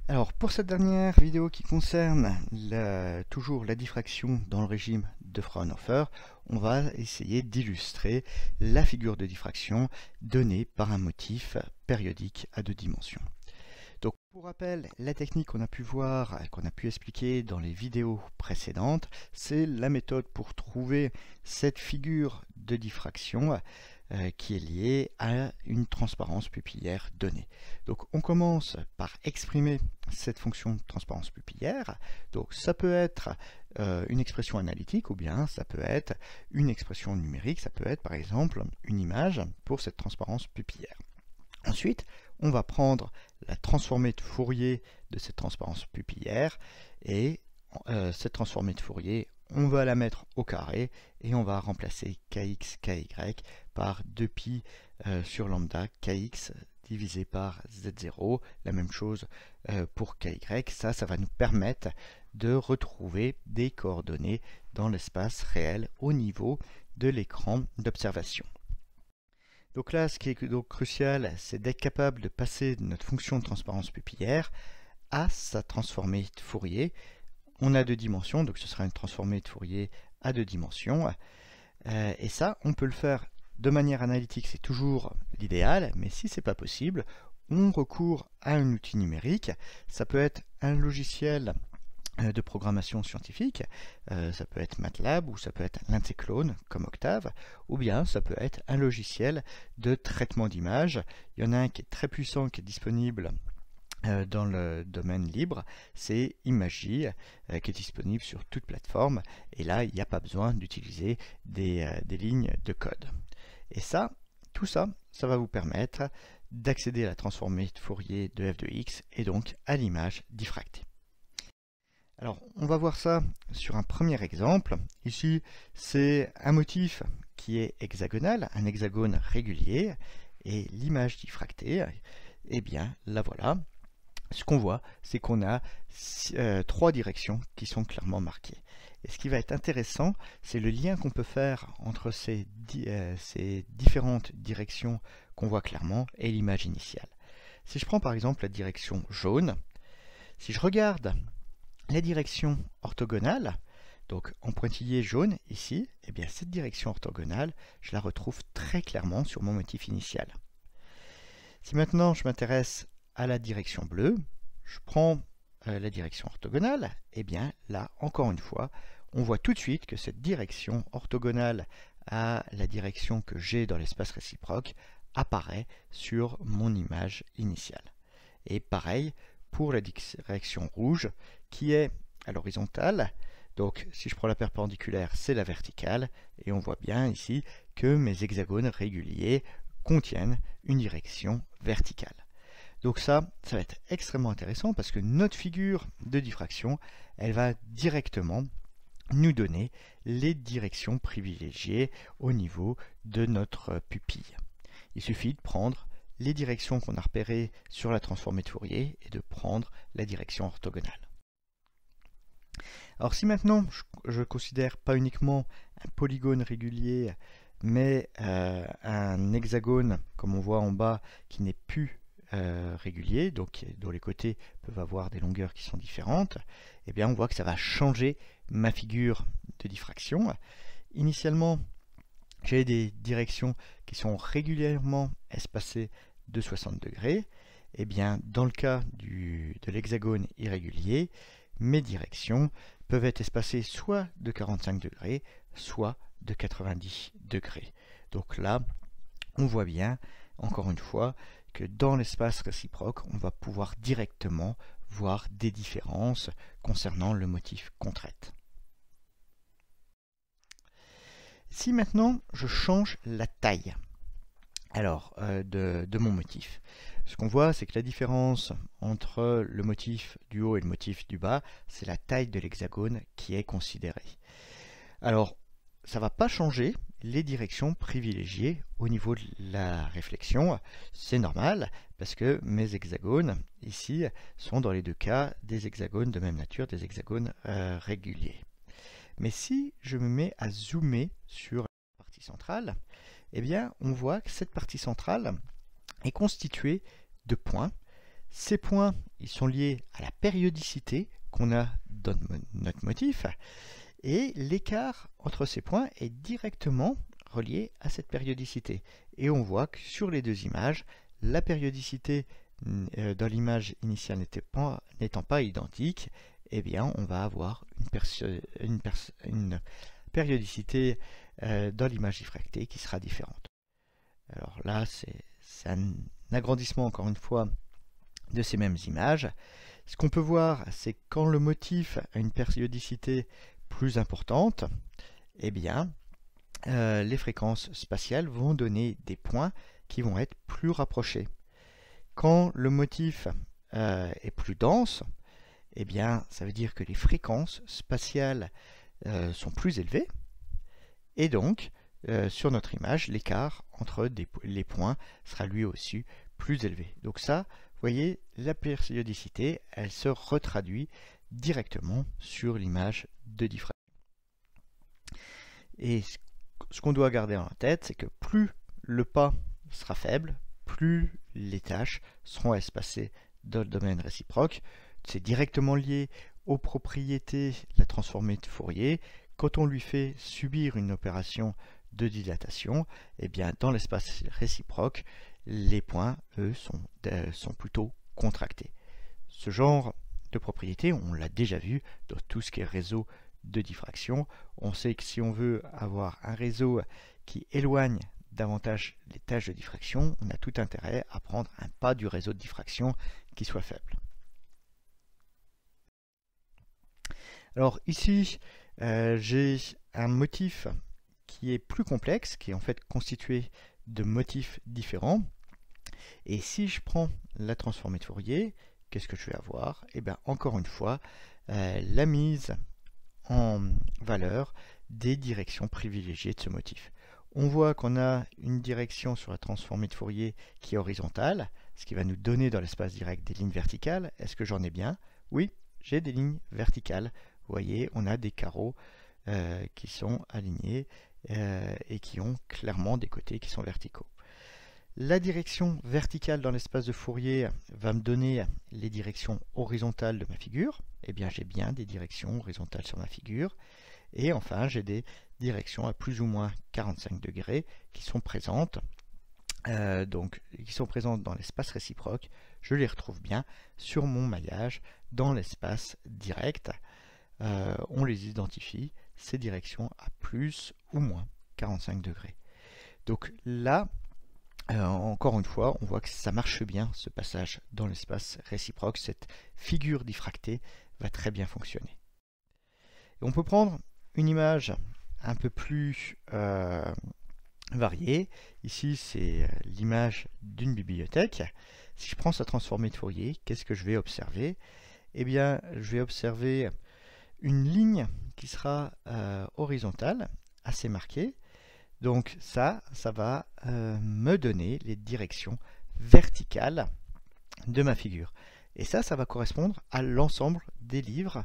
Alors pour cette dernière vidéo qui concerne toujours la diffraction dans le régime de Fraunhofer, on va essayer d'illustrer la figure de diffraction donnée par un motif périodique à deux dimensions. Donc pour rappel, la technique qu'on a pu voir, qu'on a pu expliquer dans les vidéos précédentes, c'est la méthode pour trouver cette figure de diffraction qui est liée à une transparence pupillaire donnée. Donc on commence par exprimer cette fonction de transparence pupillaire. Donc ça peut être une expression analytique ou bien ça peut être une expression numérique, ça peut être par exemple une image pour cette transparence pupillaire. Ensuite, on va prendre la transformée de Fourier de cette transparence pupillaire et cette transformée de Fourier, on va la mettre au carré et on va remplacer kx, ky par 2pi sur lambda kx divisé par z0. La même chose pour ky. Ça va nous permettre de retrouver des coordonnées dans l'espace réel au niveau de l'écran d'observation. Donc là, ce qui est donc crucial, c'est d'être capable de passer de notre fonction de transparence pupillaire à sa transformée de Fourier. On a deux dimensions, donc ce sera une transformée de Fourier à deux dimensions. Et ça, on peut le faire de manière analytique, c'est toujours l'idéal, mais si ce n'est pas possible, on recourt à un outil numérique. Ça peut être un logiciel de programmation scientifique, ça peut être MATLAB ou ça peut être l'Intéclone comme Octave, ou bien ça peut être un logiciel de traitement d'image. Il y en a un qui est très puissant, qui est disponible dans le domaine libre, c'est Imagy, qui est disponible sur toute plateforme, et là il n'y a pas besoin d'utiliser des lignes de code. Et ça, tout ça, ça va vous permettre d'accéder à la transformée de Fourier de f de x et donc à l'image diffractée. Alors, on va voir ça sur un premier exemple. Ici, c'est un motif qui est hexagonal, un hexagone régulier, et l'image diffractée, eh bien, la voilà. Ce qu'on voit, c'est qu'on a trois directions qui sont clairement marquées. Et ce qui va être intéressant, c'est le lien qu'on peut faire entre ces différentes directions qu'on voit clairement et l'image initiale. Si je prends par exemple la direction jaune, si je regarde la direction orthogonale, donc en pointillé jaune ici, eh bien cette direction orthogonale, je la retrouve très clairement sur mon motif initial. Si maintenant je m'intéresse à la direction bleue, je prends la direction orthogonale, et bien là, encore une fois, on voit tout de suite que cette direction orthogonale à la direction que j'ai dans l'espace réciproque apparaît sur mon image initiale. Et pareil pour la direction rouge qui est à l'horizontale. Donc si je prends la perpendiculaire, c'est la verticale, et on voit bien ici que mes hexagones réguliers contiennent une direction verticale. Donc ça va être extrêmement intéressant parce que notre figure de diffraction, elle va directement nous donner les directions privilégiées au niveau de notre pupille. Il suffit de prendre les directions qu'on a repérées sur la transformée de Fourier et de prendre la direction orthogonale. Alors si maintenant je considère pas uniquement un polygone régulier, mais un hexagone, comme on voit en bas, qui n'est plus régulier, donc dont les côtés peuvent avoir des longueurs qui sont différentes, eh bien on voit que ça va changer ma figure de diffraction. Initialement, j'ai des directions qui sont régulièrement espacées de 60 degrés. Eh bien, dans le cas de l'hexagone irrégulier, mes directions peuvent être espacées soit de 45 degrés, soit de 90 degrés. Donc là, on voit bien, encore une fois, que dans l'espace réciproque, on va pouvoir directement voir des différences concernant le motif qu'on traite. Si maintenant je change la taille de mon motif, ce qu'on voit, c'est que la différence entre le motif du haut et le motif du bas, c'est la taille de l'hexagone qui est considérée. Alors, ça ne va pas changer les directions privilégiées au niveau de la réflexion. C'est normal parce que mes hexagones ici sont dans les deux cas des hexagones de même nature, des hexagones réguliers. Mais si je me mets à zoomer sur la partie centrale, eh bien on voit que cette partie centrale est constituée de points. Ces points, ils sont liés à la périodicité qu'on a dans notre motif, et l'écart entre ces points est directement relié à cette périodicité. Et on voit que sur les deux images, la périodicité dans l'image initiale n'étant pas identique, eh bien on va avoir une périodicité dans l'image diffractée qui sera différente. Alors là, c'est un agrandissement, encore une fois, de ces mêmes images. Ce qu'on peut voir, c'est quand le motif a une périodicité plus importante, eh bien, les fréquences spatiales vont donner des points qui vont être plus rapprochés. Quand le motif est plus dense, eh bien, ça veut dire que les fréquences spatiales sont plus élevées, et donc, sur notre image, l'écart entre les points sera lui aussi plus élevé. Donc ça, vous voyez, la périodicité, elle se retraduit directement sur l'image de diffraction. Et ce qu'on doit garder en tête, c'est que plus le pas sera faible, plus les tâches seront espacées dans le domaine réciproque. C'est directement lié aux propriétés de la transformée de Fourier. Quand on lui fait subir une opération de dilatation, eh bien, dans l'espace réciproque, les points, eux, sont plutôt contractés. Ce genre de propriété, on l'a déjà vu dans tout ce qui est réseau de diffraction. On sait que si on veut avoir un réseau qui éloigne davantage les tâches de diffraction, on a tout intérêt à prendre un pas du réseau de diffraction qui soit faible. Alors ici, j'ai un motif qui est plus complexe, qui est en fait constitué de motifs différents. Et si je prends la transformée de Fourier, qu'est-ce que je vais avoir? Eh bien, encore une fois, la mise en valeur des directions privilégiées de ce motif. On voit qu'on a une direction sur la transformée de Fourier qui est horizontale, ce qui va nous donner dans l'espace direct des lignes verticales. Est-ce que j'en ai bien? Oui, j'ai des lignes verticales. Vous voyez, on a des carreaux qui sont alignés et qui ont clairement des côtés qui sont verticaux. La direction verticale dans l'espace de Fourier va me donner les directions horizontales de ma figure. Eh bien, j'ai bien des directions horizontales sur ma figure. Et enfin, j'ai des directions à plus ou moins 45 degrés qui sont présentes. Qui sont présentes dans l'espace réciproque. Je les retrouve bien sur mon maillage dans l'espace direct. On les identifie, ces directions à plus ou moins 45 degrés. Donc là, encore une fois, on voit que ça marche bien, ce passage dans l'espace réciproque. Cette figure diffractée va très bien fonctionner. Et on peut prendre une image un peu plus variée. Ici, c'est l'image d'une bibliothèque. Si je prends sa transformée de Fourier, qu'est-ce que je vais observer? Eh bien, je vais observer une ligne qui sera horizontale, assez marquée. Donc ça va me donner les directions verticales de ma figure. Et ça va correspondre à l'ensemble des livres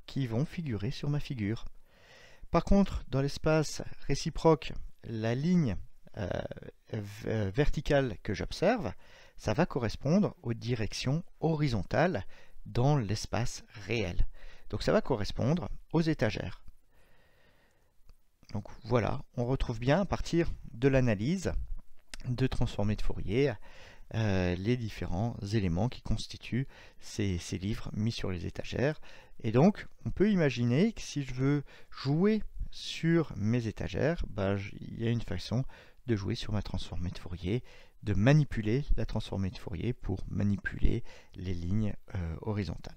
qui vont figurer sur ma figure. Par contre, dans l'espace réciproque, la ligne verticale que j'observe, ça va correspondre aux directions horizontales dans l'espace réel. Donc ça va correspondre aux étagères. Donc voilà, on retrouve bien à partir de l'analyse de transformée de Fourier les différents éléments qui constituent ces livres mis sur les étagères. Et donc on peut imaginer que si je veux jouer sur mes étagères, il y a une façon de jouer sur ma transformée de Fourier, de manipuler la transformée de Fourier pour manipuler les lignes horizontales.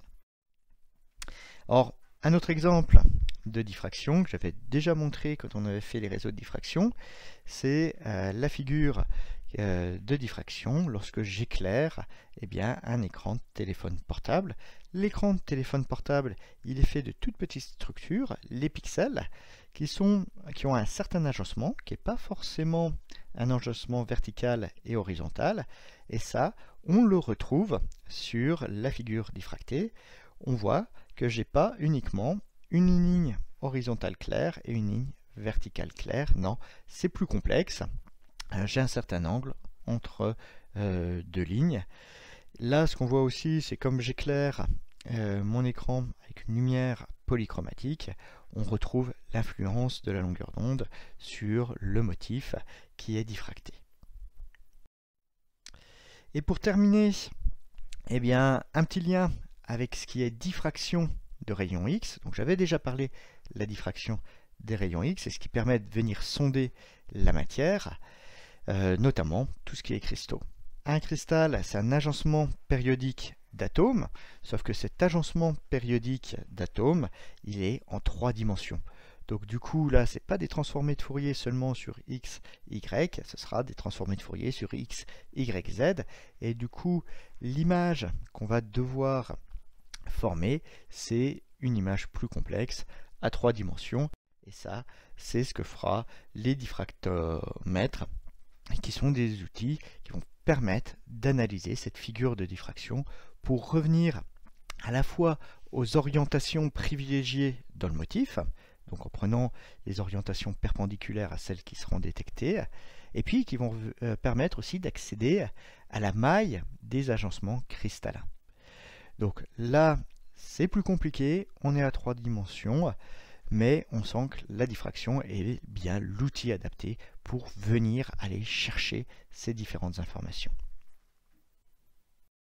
Or, un autre exemple de diffraction que j'avais déjà montré quand on avait fait les réseaux de diffraction, c'est la figure de diffraction lorsque j'éclaire un écran de téléphone portable. L'écran de téléphone portable, il est fait de toutes petites structures, les pixels, qui ont un certain agencement, qui n'est pas forcément un agencement vertical et horizontal, et ça, on le retrouve sur la figure diffractée. On voit que j'ai pas uniquement une ligne horizontale claire et une ligne verticale claire. Non, c'est plus complexe. J'ai un certain angle entre deux lignes. Là, ce qu'on voit aussi, c'est comme j'éclaire mon écran avec une lumière polychromatique, on retrouve l'influence de la longueur d'onde sur le motif qui est diffracté. Et pour terminer, eh bien, un petit lien avec ce qui est diffraction de rayons X. Donc j'avais déjà parlé de la diffraction des rayons X, c'est ce qui permet de venir sonder la matière, notamment tout ce qui est cristaux. Un cristal, c'est un agencement périodique d'atomes, sauf que cet agencement périodique d'atomes, il est en 3 dimensions. Donc du coup, là, ce n'est pas des transformés de Fourier seulement sur x, y, ce sera des transformés de Fourier sur x, y, z. Et du coup, l'image qu'on va devoir former, c'est une image plus complexe à 3 dimensions. Et ça, c'est ce que fera les diffractomètres, qui sont des outils qui vont permettre d'analyser cette figure de diffraction pour revenir à la fois aux orientations privilégiées dans le motif, donc en prenant les orientations perpendiculaires à celles qui seront détectées, et puis qui vont permettre aussi d'accéder à la maille des agencements cristallins. Donc là, c'est plus compliqué, on est à 3 dimensions, mais on sent que la diffraction est bien l'outil adapté pour venir aller chercher ces différentes informations.